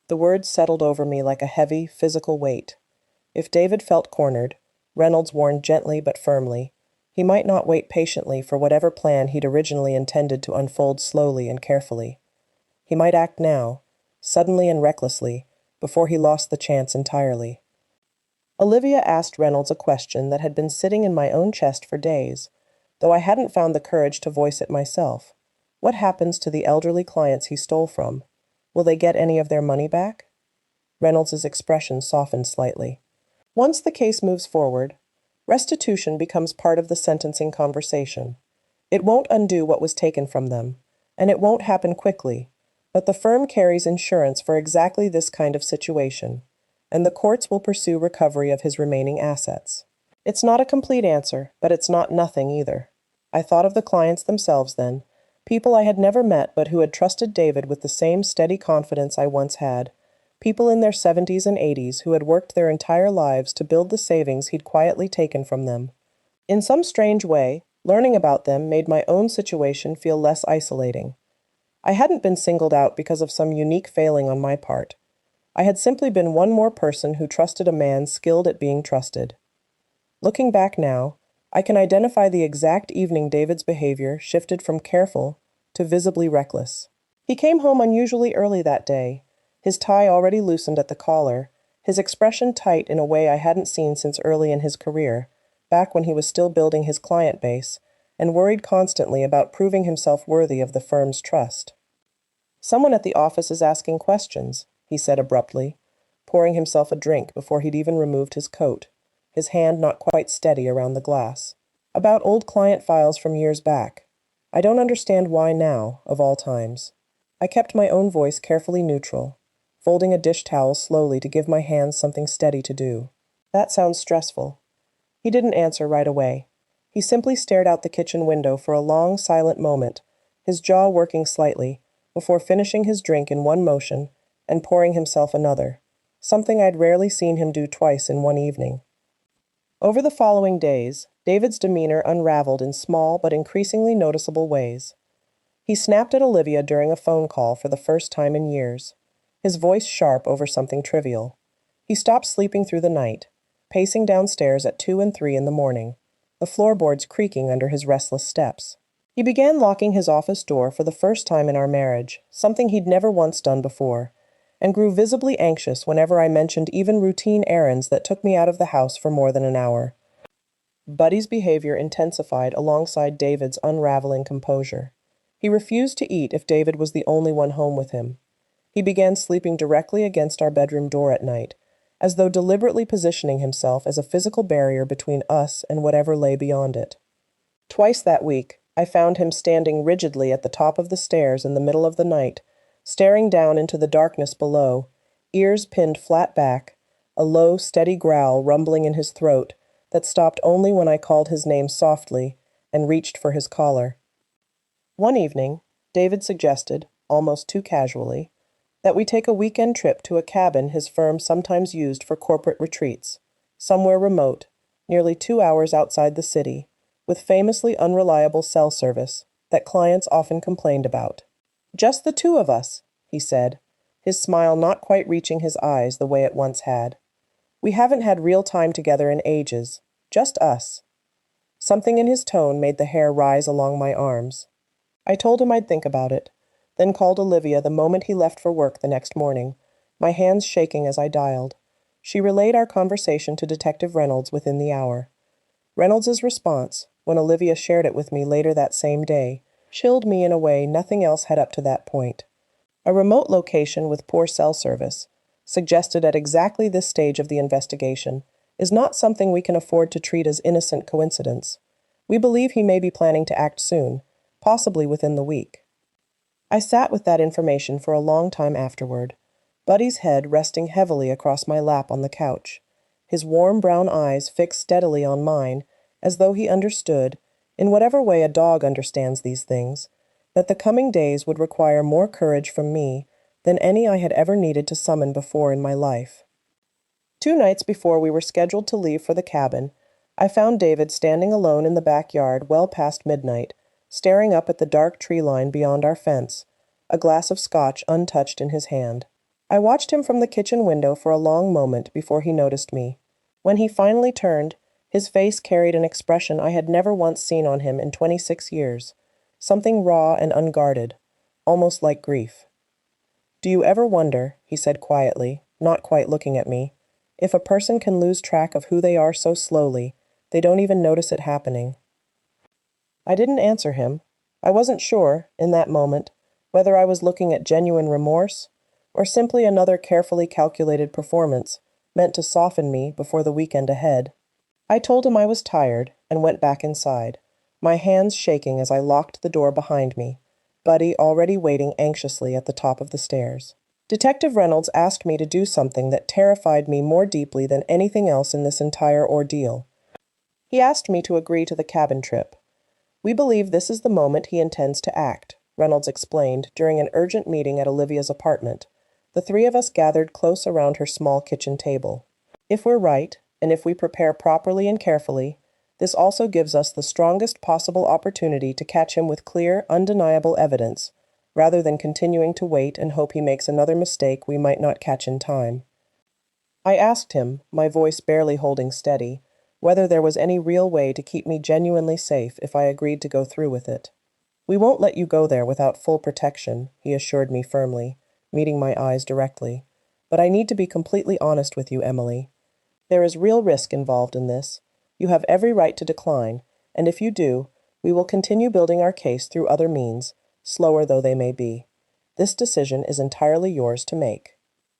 The words settled over me like a heavy, physical weight. If David felt cornered, Reynolds warned gently but firmly, he might not wait patiently for whatever plan he'd originally intended to unfold slowly and carefully. He might act now, suddenly and recklessly, before he lost the chance entirely. Olivia asked Reynolds a question that had been sitting in my own chest for days, though I hadn't found the courage to voice it myself. What happens to the elderly clients he stole from? Will they get any of their money back? Reynolds' expression softened slightly. Once the case moves forward, restitution becomes part of the sentencing conversation. It won't undo what was taken from them, and it won't happen quickly, but the firm carries insurance for exactly this kind of situation, and the courts will pursue recovery of his remaining assets. It's not a complete answer, but it's not nothing either. I thought of the clients themselves then, people I had never met but who had trusted David with the same steady confidence I once had, people in their 70s and 80s who had worked their entire lives to build the savings he'd quietly taken from them. In some strange way, learning about them made my own situation feel less isolating. I hadn't been singled out because of some unique failing on my part. I had simply been one more person who trusted a man skilled at being trusted. Looking back now, I can identify the exact evening David's behavior shifted from careful to visibly reckless. He came home unusually early that day, his tie already loosened at the collar, his expression tight in a way I hadn't seen since early in his career, back when he was still building his client base, and worried constantly about proving himself worthy of the firm's trust. "Someone at the office is asking questions," he said abruptly, pouring himself a drink before he'd even removed his coat, his hand not quite steady around the glass. "About old client files from years back. I don't understand why now, of all times." I kept my own voice carefully neutral, folding a dish towel slowly to give my hands something steady to do. "That sounds stressful." He didn't answer right away. He simply stared out the kitchen window for a long, silent moment, his jaw working slightly, before finishing his drink in one motion and pouring himself another, something I'd rarely seen him do twice in one evening. Over the following days, David's demeanor unraveled in small but increasingly noticeable ways. He snapped at Olivia during a phone call for the first time in years, his voice sharp over something trivial. He stopped sleeping through the night, pacing downstairs at 2 and 3 in the morning, the floorboards creaking under his restless steps. He began locking his office door for the first time in our marriage, something he'd never once done before, and grew visibly anxious whenever I mentioned even routine errands that took me out of the house for more than an hour. Buddy's behavior intensified alongside David's unraveling composure. He refused to eat if David was the only one home with him. He began sleeping directly against our bedroom door at night, as though deliberately positioning himself as a physical barrier between us and whatever lay beyond it. Twice that week, I found him standing rigidly at the top of the stairs in the middle of the night, staring down into the darkness below, ears pinned flat back, a low, steady growl rumbling in his throat that stopped only when I called his name softly and reached for his collar. One evening, David suggested, almost too casually, that we take a weekend trip to a cabin his firm sometimes used for corporate retreats, somewhere remote, nearly 2 hours outside the city, with famously unreliable cell service that clients often complained about. "Just the two of us," he said, his smile not quite reaching his eyes the way it once had. "We haven't had real time together in ages. Just us." Something in his tone made the hair rise along my arms. I told him I'd think about it, then called Olivia the moment he left for work the next morning, my hands shaking as I dialed. She relayed our conversation to Detective Reynolds within the hour. Reynolds's response, when Olivia shared it with me later that same day, chilled me in a way nothing else had up to that point. A remote location with poor cell service, suggested at exactly this stage of the investigation, is not something we can afford to treat as innocent coincidence. We believe he may be planning to act soon, possibly within the week. I sat with that information for a long time afterward, Buddy's head resting heavily across my lap on the couch, his warm brown eyes fixed steadily on mine, as though he understood, in whatever way a dog understands these things, that the coming days would require more courage from me than any I had ever needed to summon before in my life. 2 nights before we were scheduled to leave for the cabin, I found David standing alone in the backyard well past midnight, staring up at the dark tree line beyond our fence, a glass of scotch untouched in his hand. I watched him from the kitchen window for a long moment before he noticed me. When he finally turned, his face carried an expression I had never once seen on him in 26 years, something raw and unguarded, almost like grief. "Do you ever wonder," he said quietly, not quite looking at me, "if a person can lose track of who they are so slowly, they don't even notice it happening?" I didn't answer him. I wasn't sure, in that moment, whether I was looking at genuine remorse or simply another carefully calculated performance meant to soften me before the weekend ahead. I told him I was tired and went back inside, my hands shaking as I locked the door behind me, Buddy already waiting anxiously at the top of the stairs. Detective Reynolds asked me to do something that terrified me more deeply than anything else in this entire ordeal. He asked me to agree to the cabin trip. "We believe this is the moment he intends to act," Reynolds explained during an urgent meeting at Olivia's apartment. The 3 of us gathered close around her small kitchen table. "If we're right, and if we prepare properly and carefully, this also gives us the strongest possible opportunity to catch him with clear, undeniable evidence, rather than continuing to wait and hope he makes another mistake we might not catch in time." I asked him, my voice barely holding steady, whether there was any real way to keep me genuinely safe if I agreed to go through with it. "We won't let you go there without full protection," he assured me firmly, meeting my eyes directly. "But I need to be completely honest with you, Emily. There is real risk involved in this. You have every right to decline, and if you do, we will continue building our case through other means, slower though they may be. This decision is entirely yours to make."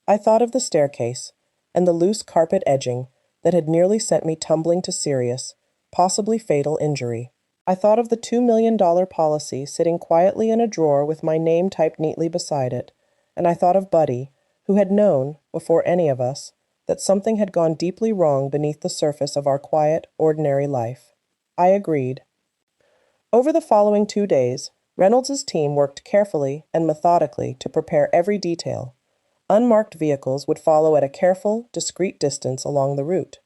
I thought of the staircase and the loose carpet edging that had nearly sent me tumbling to serious, possibly fatal injury. I thought of the $2 million policy sitting quietly in a drawer with my name typed neatly beside it, and I thought of Buddy, who had known, before any of us, that something had gone deeply wrong beneath the surface of our quiet, ordinary life. I agreed. Over the following 2 days, Reynolds' team worked carefully and methodically to prepare every detail. Unmarked vehicles would follow at a careful, discreet distance along the route.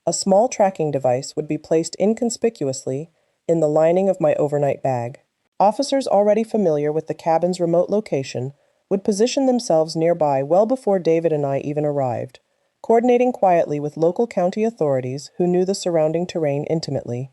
A small tracking device would be placed inconspicuously in the lining of my overnight bag. Officers already familiar with the cabin's remote location would position themselves nearby well before David and I even arrived, coordinating quietly with local county authorities who knew the surrounding terrain intimately.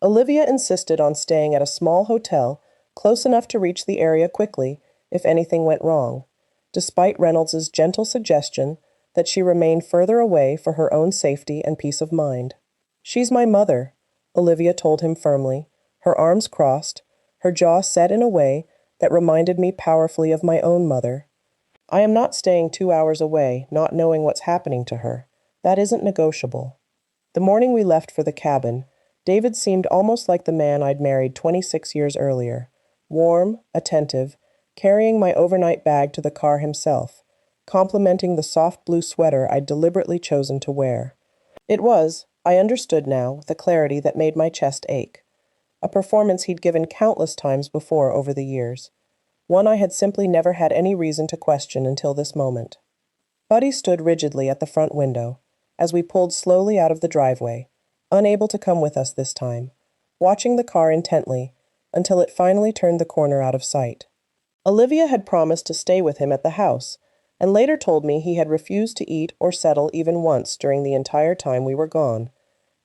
Olivia insisted on staying at a small hotel close enough to reach the area quickly if anything went wrong, despite Reynolds' gentle suggestion that she remain further away for her own safety and peace of mind. "She's my mother," Olivia told him firmly, her arms crossed, her jaw set in a way that reminded me powerfully of my own mother. "I am not staying 2 hours away, not knowing what's happening to her. That isn't negotiable." The morning we left for the cabin, David seemed almost like the man I'd married 26 years earlier, warm, attentive, carrying my overnight bag to the car himself, complimenting the soft blue sweater I'd deliberately chosen to wear. It was, I understood now, with a clarity that made my chest ache. A performance he'd given countless times before over the years. One I had simply never had any reason to question until this moment. Buddy stood rigidly at the front window, as we pulled slowly out of the driveway, unable to come with us this time, watching the car intently until it finally turned the corner out of sight. Olivia had promised to stay with him at the house, and later told me he had refused to eat or settle even once during the entire time we were gone,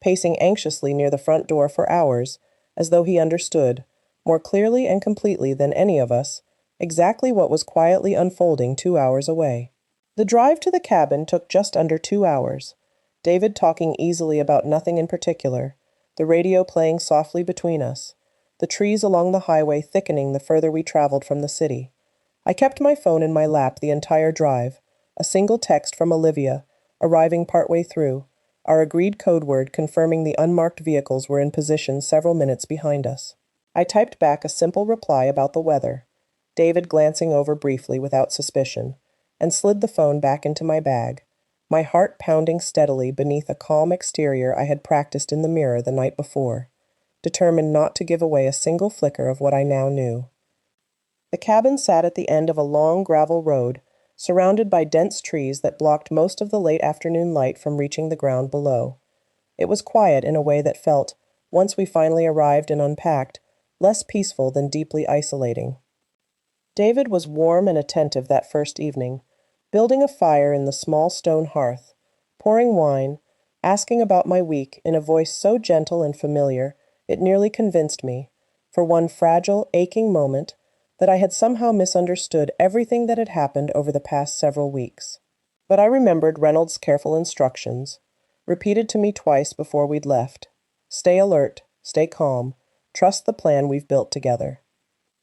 pacing anxiously near the front door for hours, as though he understood, more clearly and completely than any of us, exactly what was quietly unfolding 2 hours away. The drive to the cabin took just under 2 hours, David talking easily about nothing in particular, the radio playing softly between us, the trees along the highway thickening the further we traveled from the city. I kept my phone in my lap the entire drive, a single text from Olivia, arriving partway through, our agreed code word confirming the unmarked vehicles were in position several minutes behind us. I typed back a simple reply about the weather, David glancing over briefly without suspicion, and slid the phone back into my bag, my heart pounding steadily beneath a calm exterior I had practiced in the mirror the night before, determined not to give away a single flicker of what I now knew. The cabin sat at the end of a long gravel road, surrounded by dense trees that blocked most of the late afternoon light from reaching the ground below. It was quiet in a way that felt, once we finally arrived and unpacked, less peaceful than deeply isolating. David was warm and attentive that first evening, building a fire in the small stone hearth, pouring wine, asking about my week in a voice so gentle and familiar it nearly convinced me, for one fragile, aching moment, that I had somehow misunderstood everything that had happened over the past several weeks. But I remembered Reynolds' careful instructions, repeated to me twice before we'd left. Stay alert, stay calm, trust the plan we've built together.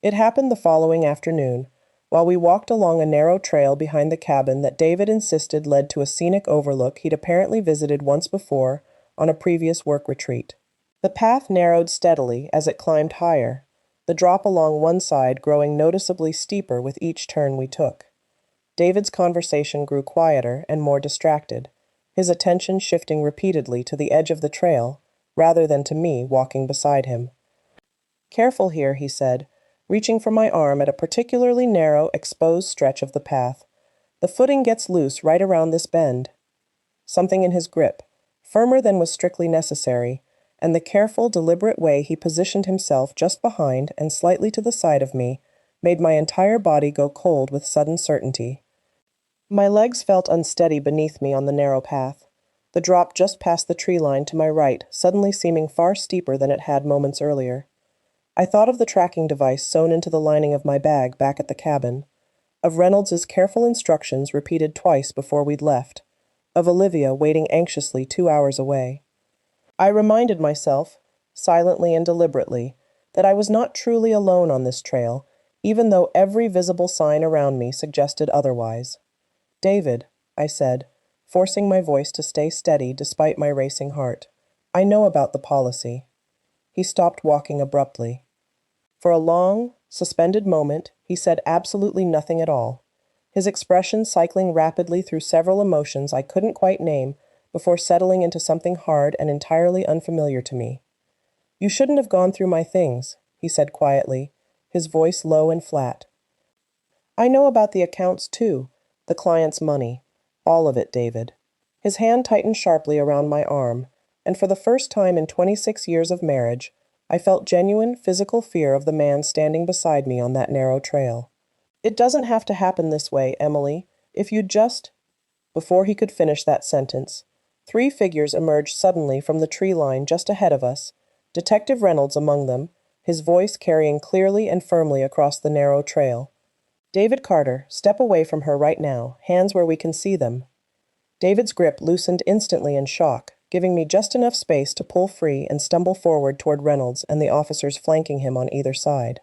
It happened the following afternoon, while we walked along a narrow trail behind the cabin that David insisted led to a scenic overlook he'd apparently visited once before on a previous work retreat. The path narrowed steadily as it climbed higher, the drop along one side growing noticeably steeper with each turn we took. David's conversation grew quieter and more distracted, his attention shifting repeatedly to the edge of the trail rather than to me walking beside him. "Careful here," he said, reaching for my arm at a particularly narrow, exposed stretch of the path. "The footing gets loose right around this bend." Something in his grip, firmer than was strictly necessary, and the careful, deliberate way he positioned himself just behind and slightly to the side of me, made my entire body go cold with sudden certainty. My legs felt unsteady beneath me on the narrow path, the drop just past the tree line to my right suddenly seeming far steeper than it had moments earlier. I thought of the tracking device sewn into the lining of my bag back at the cabin, of Reynolds' careful instructions repeated twice before we'd left, of Olivia waiting anxiously 2 hours away. I reminded myself, silently and deliberately, that I was not truly alone on this trail, even though every visible sign around me suggested otherwise. "David," I said, forcing my voice to stay steady despite my racing heart, "I know about the policy." He stopped walking abruptly. For a long, suspended moment, he said absolutely nothing at all, his expression cycling rapidly through several emotions I couldn't quite name before settling into something hard and entirely unfamiliar to me. "You shouldn't have gone through my things," he said quietly, his voice low and flat. "I know about the accounts, too, the client's money, all of it, David." His hand tightened sharply around my arm, and for the first time in 26 years of marriage, I felt genuine physical fear of the man standing beside me on that narrow trail. "It doesn't have to happen this way, Emily. If you'd just—" Before he could finish that sentence, 3 figures emerged suddenly from the tree line just ahead of us, Detective Reynolds among them, his voice carrying clearly and firmly across the narrow trail. "David Carter, step away from her right now, hands where we can see them." David's grip loosened instantly in shock, giving me just enough space to pull free and stumble forward toward Reynolds and the officers flanking him on either side.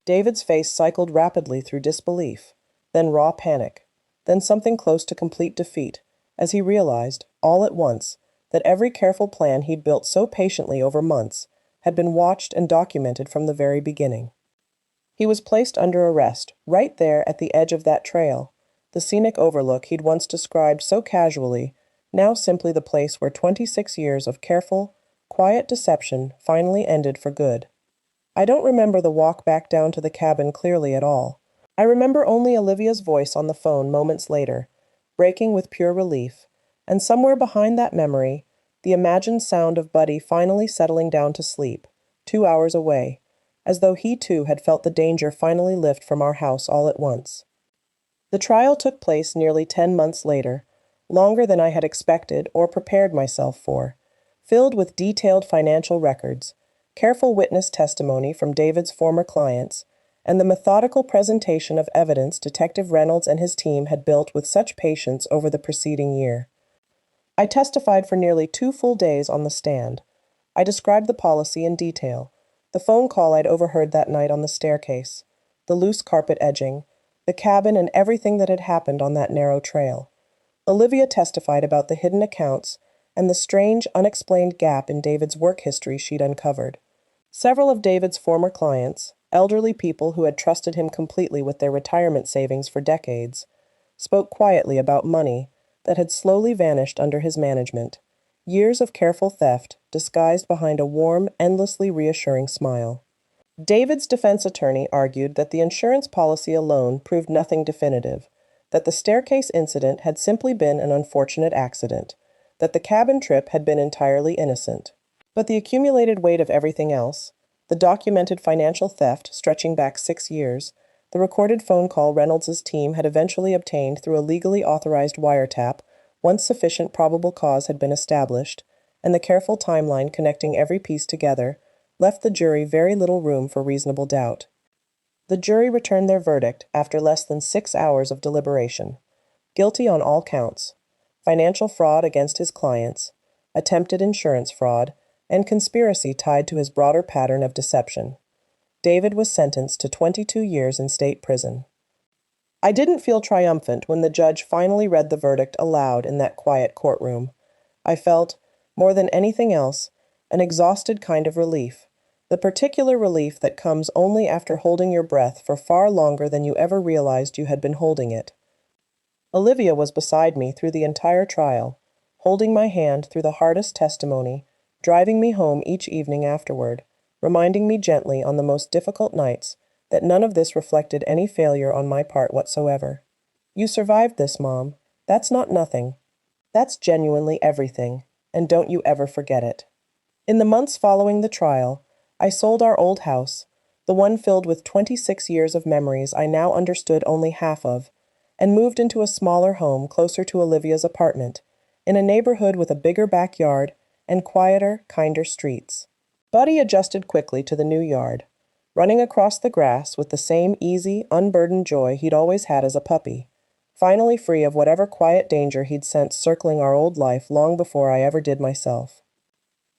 David's face cycled rapidly through disbelief, then raw panic, then something close to complete defeat, as he realized, all at once, that every careful plan he'd built so patiently over months had been watched and documented from the very beginning. He was placed under arrest, right there at the edge of that trail, the scenic overlook he'd once described so casually, now simply the place where 26 years of careful, quiet deception finally ended for good. I don't remember the walk back down to the cabin clearly at all. I remember only Olivia's voice on the phone moments later, breaking with pure relief, and somewhere behind that memory, the imagined sound of Buddy finally settling down to sleep, 2 hours away, as though he too had felt the danger finally lift from our house all at once. The trial took place nearly 10 months later, longer than I had expected or prepared myself for, filled with detailed financial records, careful witness testimony from David's former clients, and the methodical presentation of evidence Detective Reynolds and his team had built with such patience over the preceding year. I testified for nearly 2 full days on the stand. I described the policy in detail, the phone call I'd overheard that night on the staircase, the loose carpet edging, the cabin and everything that had happened on that narrow trail. Olivia testified about the hidden accounts and the strange, unexplained gap in David's work history she'd uncovered. Several of David's former clients, elderly people who had trusted him completely with their retirement savings for decades, spoke quietly about money that had slowly vanished under his management, years of careful theft disguised behind a warm, endlessly reassuring smile. David's defense attorney argued that the insurance policy alone proved nothing definitive, that the staircase incident had simply been an unfortunate accident, that the cabin trip had been entirely innocent. But the accumulated weight of everything else, the documented financial theft stretching back 6 years, the recorded phone call Reynolds' team had eventually obtained through a legally authorized wiretap once sufficient probable cause had been established, and the careful timeline connecting every piece together, left the jury very little room for reasonable doubt. The jury returned their verdict after less than 6 hours of deliberation. Guilty on all counts: financial fraud against his clients, attempted insurance fraud, and conspiracy tied to his broader pattern of deception. David was sentenced to 22 years in state prison. I didn't feel triumphant when the judge finally read the verdict aloud in that quiet courtroom. I felt, more than anything else, an exhausted kind of relief, the particular relief that comes only after holding your breath for far longer than you ever realized you had been holding it. Olivia was beside me through the entire trial, holding my hand through the hardest testimony, driving me home each evening afterward, reminding me gently on the most difficult nights that none of this reflected any failure on my part whatsoever. "You survived this, Mom. That's not nothing. That's genuinely everything, and don't you ever forget it." In the months following the trial, I sold our old house, the one filled with 26 years of memories I now understood only half of, and moved into a smaller home closer to Olivia's apartment, in a neighborhood with a bigger backyard and quieter, kinder streets. Buddy adjusted quickly to the new yard, running across the grass with the same easy, unburdened joy he'd always had as a puppy, finally free of whatever quiet danger he'd sensed circling our old life long before I ever did myself.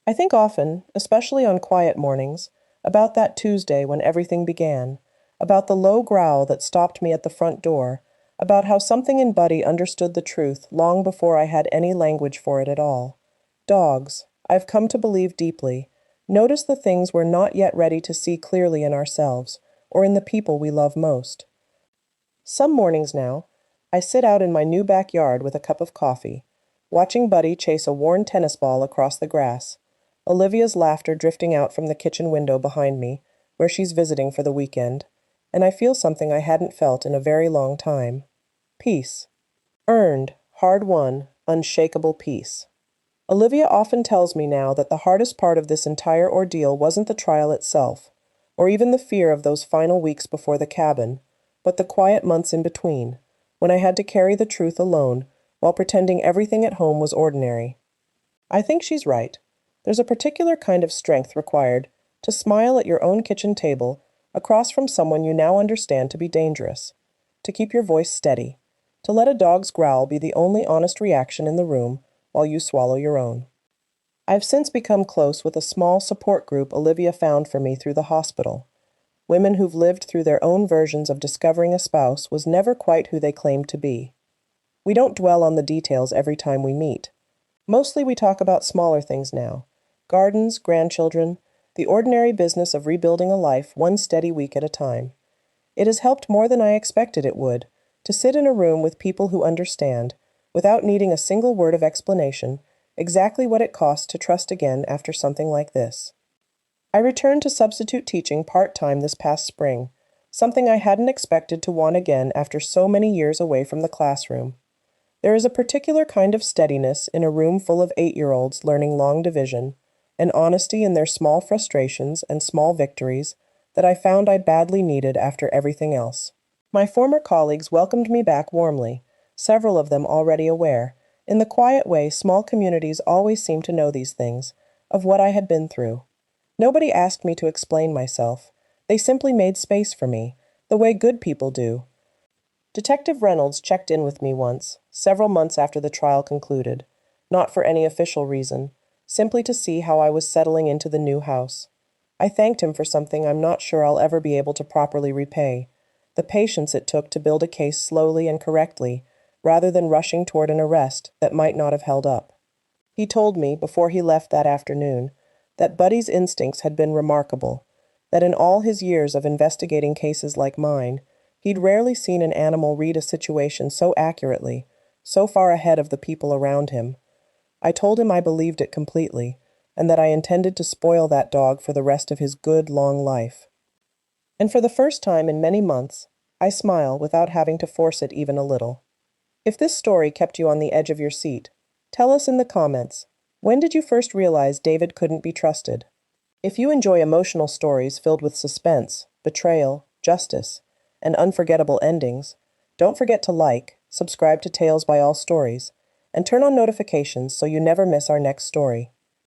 I think often, especially on quiet mornings, about that Tuesday when everything began, about the low growl that stopped me at the front door, about how something in Buddy understood the truth long before I had any language for it at all. Dogs, I've come to believe deeply, notice the things we're not yet ready to see clearly in ourselves or in the people we love most. Some mornings now, I sit out in my new backyard with a cup of coffee, watching Buddy chase a worn tennis ball across the grass, Olivia's laughter drifting out from the kitchen window behind me, where she's visiting for the weekend, and I feel something I hadn't felt in a very long time. Peace. Earned, hard-won, unshakable peace. Olivia often tells me now that the hardest part of this entire ordeal wasn't the trial itself, or even the fear of those final weeks before the cabin, but the quiet months in between, when I had to carry the truth alone while pretending everything at home was ordinary. I think she's right. There's a particular kind of strength required to smile at your own kitchen table across from someone you now understand to be dangerous, to keep your voice steady, to let a dog's growl be the only honest reaction in the room while you swallow your own. I've since become close with a small support group Olivia found for me through the hospital. Women who've lived through their own versions of discovering a spouse was never quite who they claimed to be. We don't dwell on the details every time we meet. Mostly we talk about smaller things now: gardens, grandchildren, the ordinary business of rebuilding a life one steady week at a time. It has helped more than I expected it would, to sit in a room with people who understand, without needing a single word of explanation, exactly what it costs to trust again after something like this. I returned to substitute teaching part-time this past spring, something I hadn't expected to want again after so many years away from the classroom. There is a particular kind of steadiness in a room full of 8-year-olds learning long division, and honesty in their small frustrations and small victories that I found I badly needed after everything else. My former colleagues welcomed me back warmly, several of them already aware, in the quiet way small communities always seem to know these things, of what I had been through. Nobody asked me to explain myself. They simply made space for me, the way good people do. Detective Reynolds checked in with me once, several months after the trial concluded, not for any official reason, simply to see how I was settling into the new house. I thanked him for something I'm not sure I'll ever be able to properly repay: the patience it took to build a case slowly and correctly, rather than rushing toward an arrest that might not have held up. He told me, before he left that afternoon, that Buddy's instincts had been remarkable, that in all his years of investigating cases like mine, he'd rarely seen an animal read a situation so accurately, so far ahead of the people around him. I told him I believed it completely, and that I intended to spoil that dog for the rest of his good, long life. And for the first time in many months, I smile without having to force it even a little. If this story kept you on the edge of your seat, tell us in the comments, when did you first realize David couldn't be trusted? If you enjoy emotional stories filled with suspense, betrayal, justice, and unforgettable endings, don't forget to like, subscribe to Tales by All Stories, and turn on notifications so you never miss our next story.